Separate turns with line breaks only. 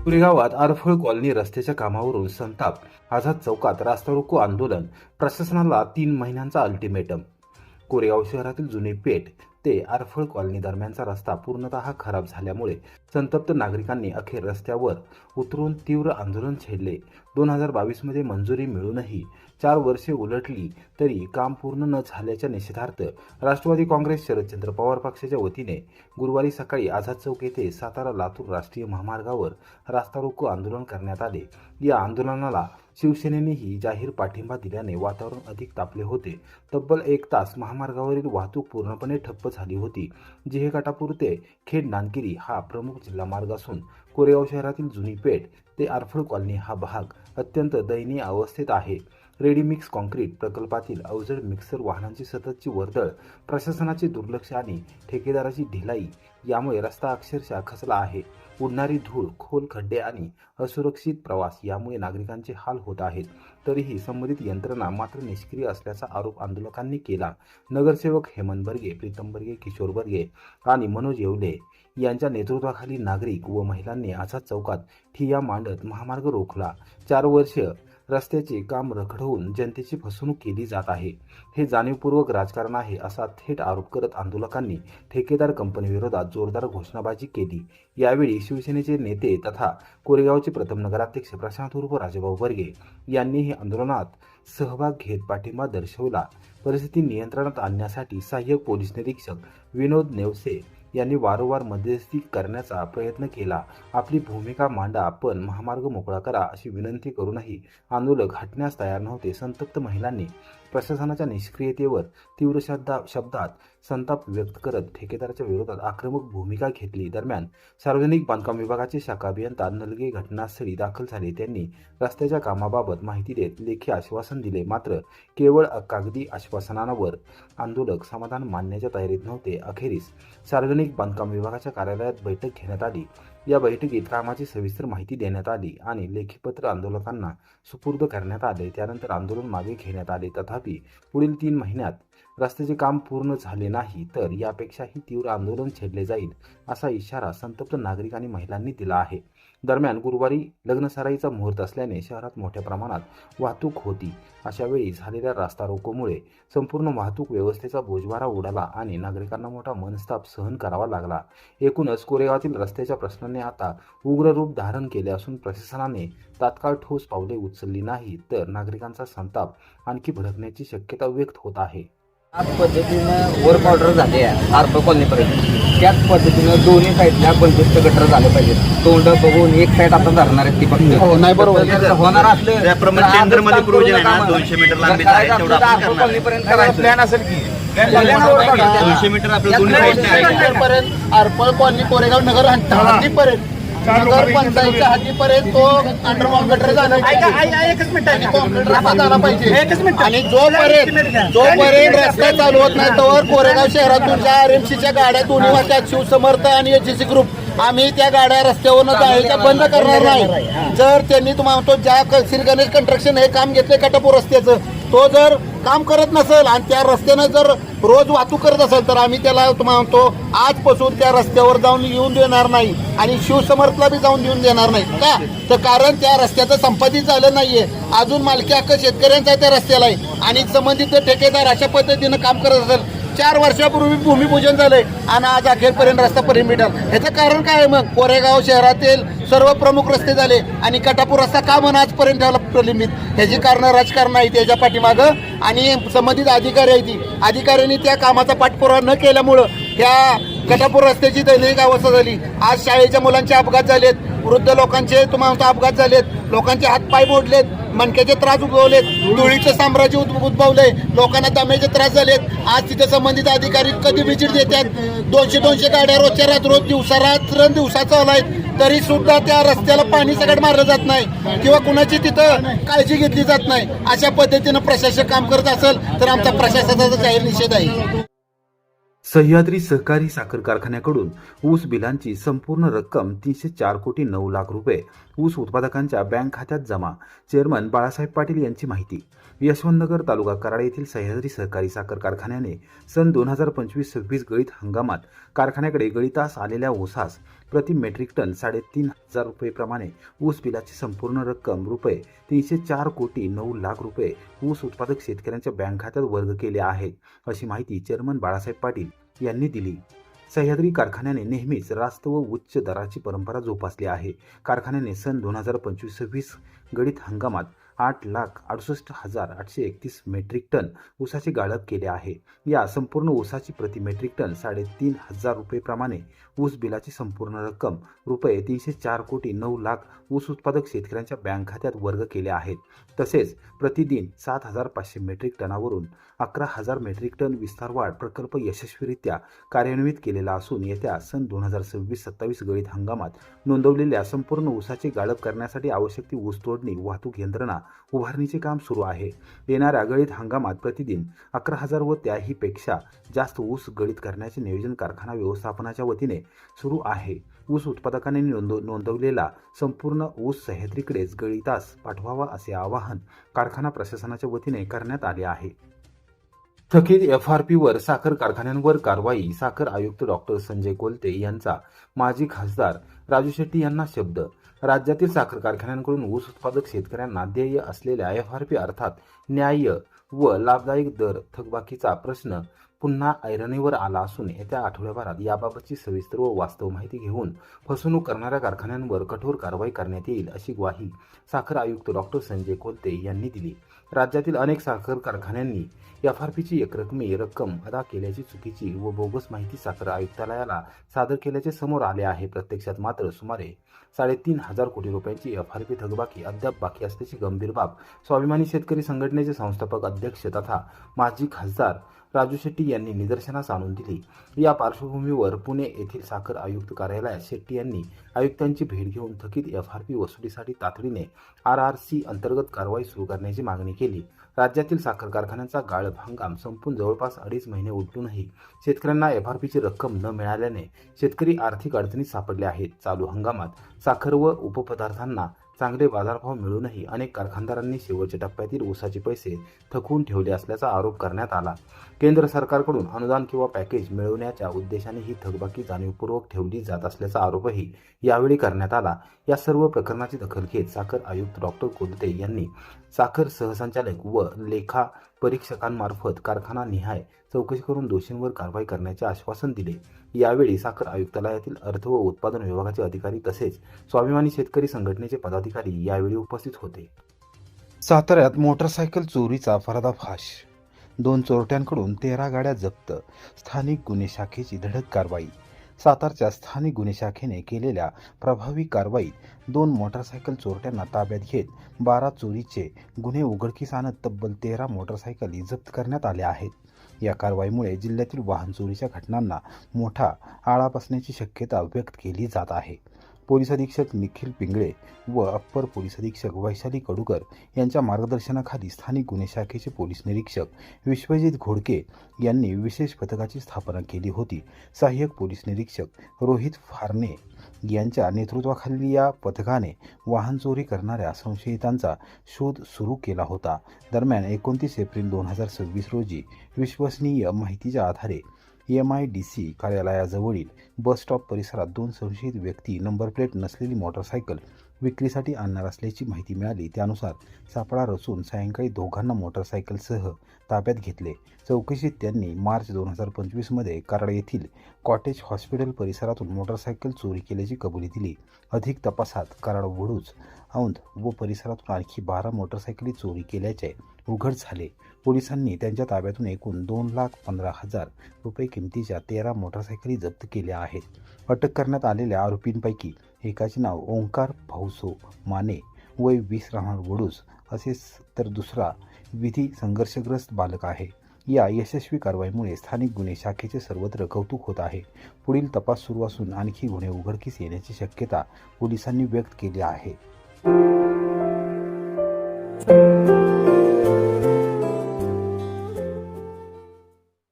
कोरेगावात आरफळ colony रस्त्याच्या कामावरून संताप, आझाद चौकात रास्ता रोको आंदोलन, प्रशासनाला 3 महिन्यांचा अल्टिमेटम। कोरेगाव शहरातील जुनी पेठ ते आरफळ कॉलनी दरम्यानचा रस्ता पूर्णतः खराब झाल्यामुळे संतप्त नागरिकांनी अखेर रस्त्यावर उतरून तीव्र आंदोलन छेडले। 2022 मध्ये मंजुरी मिळूनही 4 वर्षे उलटली तरी काम पूर्ण न झाल्याच्या निषेधार्थ राष्ट्रवादी काँग्रेस शरदचंद्र पवार पक्षाच्या वतीने गुरुवारी सकाळी आझाद चौक येथे सातारा लातूर राष्ट्रीय महामार्गावर रास्ता रोको आंदोलन करण्यात आले। या आंदोलनाला शिवसेनेनेही जाहीर पाठिंबा दिल्याने वातावरण अधिक तापले होते। तब्बल 1 तास महामार्गावरील वाहतूक पूर्णपणे ठप्प झाली होती। जिहेकाटापूर ते खेड नानकिरी हा प्रमुख जिल्हा मार्ग असून कोरेगाव शहरातील जुनी पेठ ते आरफळ कॉलनी हा भाग अत्यंत दयनीय अवस्थेत आहे। रेडी मिक्स कॉन्क्रीट प्रकल्पातील अवजड मिक्सर वाहनांची सततची वर्दळ, प्रशासनाचे दुर्लक्ष आणि ठेकेदाराची ढिलाई यामुळे रस्ता अक्षरशः खचला आहे। उडणारी धूळ, खोल खड्डे आणि असुरक्षित प्रवास यामुळे नागरिकांचे हाल होत आहेत। तरीही संबंधित यंत्रणा मात्र निष्क्रिय असल्याचा आरोप आंदोलकांनी केला। नगरसेवक हेमंत बर्गे, प्रीतम बर्गे, किशोर बर्गे आणि मनोज येवले यांच्या नेतृत्वाखाली नागरिक व महिलांनी आझाद चौकात ठिय्या मांडत महामार्ग रोखला। 4 वर्ष रस्त्याचे काम रखडवून जनतेची फसवणूक केली जात आहे। हे जाणीवपूर्वक राजकारण आहे असा थेट आरोप करत आंदोलकांनी ठेकेदार कंपनीविरोधात जोरदार घोषणाबाजी केली। यावेळी शिवसेनेचे नेते तथा कोरेगावचे प्रथम नगराध्यक्ष प्रशांत उर्फ राजाभाऊ बर्गे यांनीही आंदोलनात सहभाग घेत पाठिंबा दर्शवला। परिस्थिती नियंत्रणात आणण्यासाठी सहाय्यक पोलीस निरीक्षक विनोद नेवसे यांनी वारंवार मध्यस्थी करण्याचा प्रयत्न केला। आपली भूमिका मांडा, पण महामार्ग मोकळा करा अशी विनंती करूनही आंदोलक हटण्यास तयार नव्हते। संतप्त महिलांनी प्रशासनाच्या निष्क्रियतेवर तीव्र शब्दात संताप व्यक्त करत ठेकेदाराच्या विरोधात आक्रमक भूमिका घेतली। दरम्यान सार्वजनिक बांधकाम विभागाचे शाखा अभियंता नलगे घटनास्थळी दाखल झाले। त्यांनी रस्त्याच्या कामाबाबत माहिती देत लेखी आश्वासन दिले, मात्र केवळ कागदी आश्वासनांवर आंदोलक समाधान मानण्याच्या तयारीत नव्हते। अखेरीस सार्वजनिक बांधकाम विभागाच्या कार्यालयात बैठक घेण्यात आली। या बैठकीत कामाची सविस्तर माहिती देण्यात आली आणि लेखीपत्र आंदोलकांना सुपूर्द करण्यात आले। त्यानंतर आंदोलन मागे घेण्यात आले। तथापि पुढील 3 महिन्यात रस्त्याचे काम पूर्ण झाले नाही तर यापेक्षाही तीव्र आंदोलन छेडले जाईल असा इशारा संतप्त नागरिक आणि महिलांनी दिला आहे। दरम्यान गुरुवारी लग्नसराईचा मुहूर्त असल्याने शहरात मोठ्या प्रमाणात वाहतूक होती। अशा वेळी झालेल्या रास्ता रोकोमुळे संपूर्ण वाहतूक व्यवस्थेचा बोजवारा उडाला आणि नागरिकांना मोठा मनस्ताप सहन करावा लागला। एकूणच कोरेगावातील रस्त्याच्या प्रश्नाने आता उग्र रूप धारण केले असून प्रशासनाने तात्काळ ठोस पावले उचलली नाही तर नागरिकांचा संताप आणखी भडकण्याची शक्यता व्यक्त होत आहे।
आज पद्धतीनं वर्क ऑर्डर झाले आहे आरफळ कॉलनीपर्यंत। त्याच पद्धतीनं दोन्ही साईडला बंदिस्त गटर झाले पाहिजेत। तोंड बघून एक साईड आता धरणार आहेत ती फक्त नाही, बरोबर होणार असलं
त्याप्रमाणे टेंडरमध्ये प्रोव्हिजन आहे ना, 200 मीटर लांबीचा आहे तेवढा आपण करणार.
कॉलनीपर्यंत करायचं
प्लॅन असेल की 200 मीटर आपलं दोन्ही साईडने आहे
पर्यंत आरफळ कॉलनी कोरेगाव नगर हद्दीपर्यंत नगर पंचायतच्या हद्दीपर्यंत तो अंडरग्राउंड गटर झाला एकच मिनिट आणि कॉन्क्रीट रस्ता झाला पाहिजे। आणि जोपर्यंत रस्ता चालू होत नाही तोवर कोरेगाव शहरातून ज्या आरएमसीच्या गाड्या दोन्ही वाजतात शिवसमर्थ आणि एचएसी ग्रुप आम्ही त्या गाड्या रस्त्यावरून जायच्या बंद करणार नाही। जर त्यांनी तुम्हाला म्हणतो ज्या श्री गणेश कंस्ट्रक्शन हे काम घेतले कटापूर रस्त्याचं, तो जर काम करत नसेल आणि त्या रस्त्यानं जर रोज वाहतूक करत असेल तर आम्ही त्याला तुम्हाला म्हणतो आजपासून त्या रस्त्यावर जाऊन येऊन देणार नाही आणि शिवसमर्थला बी जाऊन येऊन देणार नाही। का तर कारण त्या रस्त्याचं संपादित झालं नाहीये, अजून मालकी हक्क शेतकऱ्यांचा त्या रस्त्याला आहे आणि संबंधित ठेकेदार अशा पद्धतीनं काम करत असेल। 4 वर्षापूर्वी भूमिपूजन झालंय आणि आज अखेरपर्यंत रस्ता परिमिटर। ह्याचं कारण काय आहे? मग कोरेगाव शहरातील सर्व प्रमुख रस्ते झाले आणि कटापूर रस्ता का म्हणून आजपर्यंत ठेवला प्रलंबित? ह्याची कारणं राजकारण आहे त्याच्या पाठीमागं आणि संबंधित अधिकारी आहे ती अधिकाऱ्यांनी त्या कामाचा पाठपुरावा न केल्यामुळं ह्या कटापूर रस्त्याची दैनिक अवस्था झाली। आज शाळेच्या मुलांचे अपघात झालेत, वृद्ध लोकांचे तुम्हाला अपघात झालेत, लोकांचे हातपाय मोडलेत, मणक्याचे त्रास उद्भवलेत, धुळीचं साम्राज्य उद्भवलंय, लोकांना दम्याचे त्रास झालेत। आज तिथे संबंधित अधिकारी कधी विजिट देतात? 200 गाड्या रोजच्या रोज दिवसा चालू आहेत तरी सुद्धा त्या रस्त्याला पाणी सगळं मारलं जात नाही किंवा कुणाची तिथं काळजी घेतली जात नाही। अशा पद्धतीनं प्रशासन काम करत असेल तर आमचा प्रशासनाचा जाहीर निषेध आहे।
सह्याद्री सहकारी साखर कारखान्याकडून ऊस बिलांची संपूर्ण रक्कम 304 कोटी 9 लाख रुपये ऊस उत्पादकांच्या बँक खात्यात जमा। चेअरमन बाळासाहेब पाटील यांची माहिती। यशवंतनगर तालुका कराड येथील सह्याद्री सहकारी साखर कारखान्याने सन 2025-26 गळीत हंगामात कारखान्याकडे गळीतास आलेल्या ऊसास प्रति मेट्रिक टन 3,500 रुपये प्रमाणे ऊस बिलाची संपूर्ण रक्कम रुपये 304,09,00,000 रुपये ऊस उत्पादक शेतकऱ्यांच्या बँक खात्यात वर्ग केले आहेत, अशी माहिती चेअरमन बाळासाहेब पाटील यांनी दिली. सह्याद्री कारखान्याने नेहमीच रास्त व उच्च दराची परंपरा जोपासली आहे. कारखान्याने सन 2025-26 गळीत हंगामात 8,68,831 मेट्रिक टन ऊसाचे गाळप केले आहे. या संपूर्ण ऊसाची प्रति मेट्रिक टन 3,500 रुपये प्रमाणे ऊस बिलाची संपूर्ण रक्कम रुपये 304,09,00,000 ऊस उत्पादक शेतकऱ्यांच्या बँक खात्यात वर्ग केले आहेत. तसेच प्रतिदिन 7,500 मेट्रिक टनावरून 11,000 मेट्रिक टन विस्तार वाढ प्रकल्प यशस्वीरित्या कार्यान्वित केलेला असून येत्या सन 2026-27 गळीत हंगामात नोंदवलेल्या संपूर्ण ऊसाचे गाळप करण्यासाठी आवश्यक ती ऊस तोडणी, वाहतूक यंत्रणा उभारणीचे काम सुरू आहे. येणाऱ्या गळीत हंगामात प्रतिदिन 11,000 व त्याहीपेक्षा जास्त ऊस गळीत करण्याचे नियोजन कारखाना व्यवस्थापनाच्या वतीने सुरू आहे. ऊस उत्पादकांनी नोंदवलेला संपूर्ण ऊस सह्याद्रीकडेच गळीतास पाठवावा असे आवाहन कारखाना प्रशासनाच्या वतीने करण्यात आले आहे. थकीत FRPवर साखर कारखान्यांवर कारवाई. साखर आयुक्त डॉक्टर संजय कोलते यांचा माजी खासदार राजू शेट्टी यांना शब्द. राज्यातील साखर कारखान्यांकडून ऊस उत्पादक शेतकऱ्यांना देय असलेल्या FRP अर्थात न्याय्य व लाभदायक दर थकबाकीचा प्रश्न पुन्हा ऐरणीवर आला असून येत्या आठवड्याभरात याबाबतची सविस्तर व वास्तव माहिती घेऊन फसवणूक करणाऱ्या कारखान्यांवर कठोर कारवाई करण्यात येईल, अशी ग्वाही साखर आयुक्त डॉक्टर संजय कोलते यांनी दिली. राज्यातील अनेक साखर कारखान्यांनी FRPची एकरकमी रक्कम अदा केल्याची चुकीची व बोगस माहिती साखर आयुक्तालयाला सादर केल्याचे समोर आले आहे. प्रत्यक्षात मात्र सुमारे 3,500 कोटी रुपयांची FRP थकबाकी अद्याप बाकी असल्याची गंभीर बाब स्वाभिमानी शेतकरी संघटनेचे संस्थापक अध्यक्ष तथा माजी खासदार राजू शेट्टी यांनी निदर्शनास आणून दिली. या पार्श्वभूमीवर पुणे येथील साखर आयुक्त कार्यालयात शेट्टी यांनी आयुक्तांची भेट घेऊन थकीत FRP वसुलीसाठी तातडीने RRC अंतर्गत कारवाई सुरू करण्याची मागणी केली. राज्यातील साखर कारखान्यांचा गाळप हंगाम संपून जवळपास 2.5 महिने उलटूनही शेतकऱ्यांना FRPची रक्कम न मिळाल्याने शेतकरी आर्थिक अडचणीत सापडले आहेत. चालू हंगामात साखर व उपपदार्थांना चांगले बाजारभाव मिळूनही अनेक कारखानदारांनी शेवटच्या टप्प्यातील ऊसाचे पैसे थकवून ठेवले असल्याचा आरोप करण्यात आला. केंद्र सरकारकडून अनुदान किंवा पॅकेज मिळवण्याच्या उद्देशाने ही थकबाकी जाणीवपूर्वक ठेवली जात असल्याचा आरोपही यावेळी करण्यात आला. या सर्व प्रकरणाची दखल घेत साखर आयुक्त डॉक्टर कोलते यांनी साखर सहसंचालक व लेखा परीक्षकांमार्फत कारखाना निहाय चौकशी करून दोषींवर कारवाई करण्याचे आश्वासन दिले. यावेळी साखर आयुक्तालयातील अर्थ व उत्पादन विभागाचे अधिकारी तसेच स्वाभिमानी शेतकरी संघटनेचे पदाधिकारी यावेळी उपस्थित होते. साताऱ्यात मोटरसायकल चोरीचा पर्दाफाश. 2 चोरट्यांकडून 13 गाड्या जप्त. स्थानिक गुन्हे शाखेची धडक कारवाई. सातारच्या स्थानिक गुन्हे शाखेने केलेल्या प्रभावी कारवाईत 2 मोटरसायकल चोरट्यांना ताब्यात घेत 12 चोरीचे गुन्हे उघडकीस आणत तब्बल 13 मोटरसायकली जप्त करण्यात आल्या आहेत. या कारवाईमुळे जिल्ह्यातील वाहन चोरीच्या घटनांना मोठा आळा बसण्याची शक्यता व्यक्त केली जात आहे. पोलीस अधीक्षक निखिल पिंगळे व अप्पर पोलीस अधीक्षक वैशाली कडूकर यांच्या मार्गदर्शनाखाली स्थानिक गुन्हे शाखेचे पोलीस निरीक्षक विश्वजित घोडके यांनी विशेष पथकाची स्थापना केली होती. सहाय्यक पोलीस निरीक्षक रोहित फारणे यांच्या नेतृत्वाखाली या पथकाने वाहन चोरी करणाऱ्या संशयितांचा शोध सुरू केला होता. दरम्यान 29 एप्रिल 2026 रोजी विश्वसनीय माहितीच्या आधारे MIDC कार्यालयाजवळील बस स्टॉप परिसरात 2 संशयित व्यक्ती नंबर प्लेट नसलेली मोटरसायकल विक्रीसाठी आणणार असल्याची माहिती मिळाली. त्यानुसार सापळा रचून सायंकाळी दोघांना मोटरसायकलसह ताब्यात घेतले. चौकशीत त्यांनी मार्च 2025 मध्ये कराड येथील कॉटेज हॉस्पिटल परिसरातून मोटरसायकल चोरी केल्याची कबुली दिली. अधिक तपासात कराड, वडूज, औंध व परिसरातून आणखी 12 मोटरसायकली चोरी केल्याचे उघड झाले. पोलिसांनी त्यांच्या ताब्यातून एकूण 2,15,000 रुपये किमतीच्या 13 मोटरसायकली जप्त केल्या आहेत. अटक करण्यात आलेल्या आरोपींपैकी एकाचे नाव ओंकार भाऊसो माने, वय 20, राहणार वडूज असेच, तर दुसरा विधी संघर्षग्रस्त बालक आहे. या यशस्वी कारवाईमुळे स्थानिक गुन्हे शाखेचे सर्वत्र कौतुक होत आहे. पुढील तपास सुरू असून आणखी गुन्हे उघडकीस येण्याची शक्यता पोलिसांनी व्यक्त केली आहे.